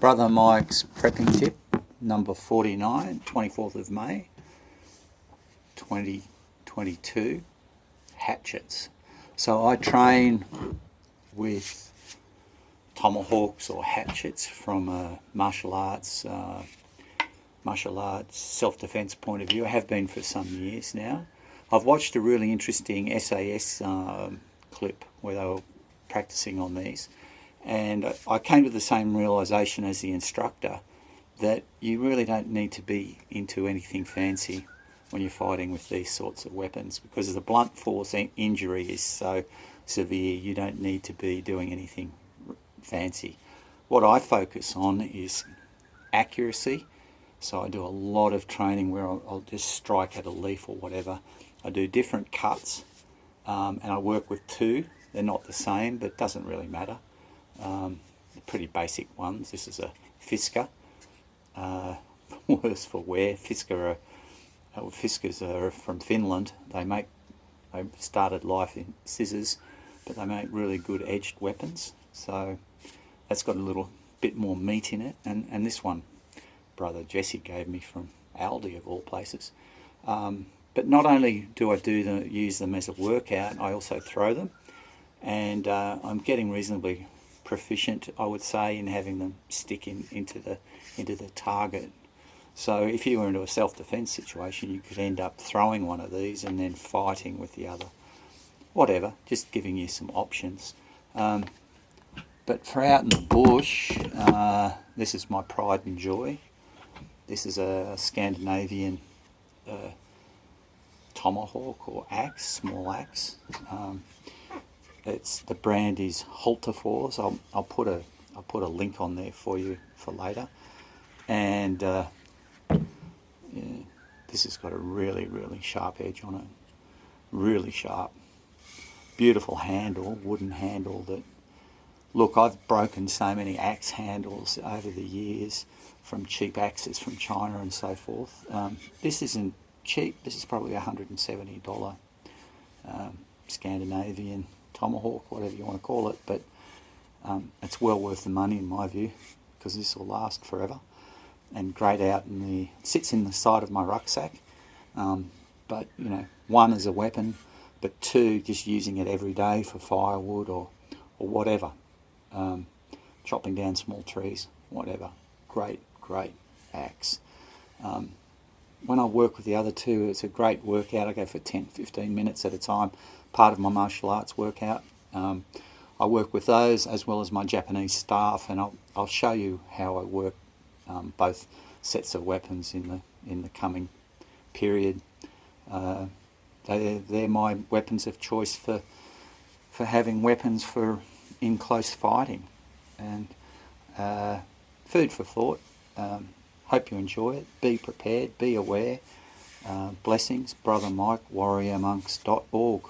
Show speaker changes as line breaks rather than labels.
Brother Mike's prepping tip, number 49, 24th of May, 2022, hatchets. So I train with tomahawks or hatchets from a martial arts self-defense point of view. I have been for some years now. I've watched a really interesting SAS clip where they were practicing on these, and I came to the same realisation as the instructor that you really don't need to be into anything fancy when you're fighting with these sorts of weapons, because the blunt force injury is so severe. You don't need to be doing anything fancy. What I focus on is accuracy. So I do a lot of training where I'll just strike at a leaf or whatever. I do different cuts, and I work with two. They're not the same, but it doesn't really matter. They're pretty basic ones. This is a Fisker, worse for wear. Fiskers are from Finland. They started life in scissors, but they make really good edged weapons. So that's got a little bit more meat in it. And this one, brother Jesse gave me from Aldi of all places. But not only do I use them as a workout, I also throw them, and I'm getting reasonably proficient, I would say, in having them stick into the target. So if you were into a self-defense situation, you could end up throwing one of these and then fighting with the other. Whatever, just giving you some options. But for out in the bush, this is my pride and joy. This is a Scandinavian tomahawk or axe, small axe. The brand is Hultafors. I'll put a link on there for you for later. And this has got a really, really sharp edge on it. Really sharp. Beautiful handle, wooden handle that... Look, I've broken so many axe handles over the years from cheap axes from China and so forth. This isn't cheap. This is probably $170 Scandinavian tomahawk, whatever you want to call it, but it's well worth the money in my view, because this will last forever and great out it sits in the side of my rucksack. But you know, one as a weapon, but two just using it every day for firewood or whatever, chopping down small trees, whatever. Great axe. When I work with the other two, it's a great workout. I go for 10-15 minutes at a time, part of my martial arts workout. I work with those as well as my Japanese staff, and I'll show you how I work both sets of weapons in the coming period. They're my weapons of choice for having weapons in close fighting, and food for thought. Hope you enjoy it. Be prepared, be aware. Blessings, Brother Mike, warriormonks.org.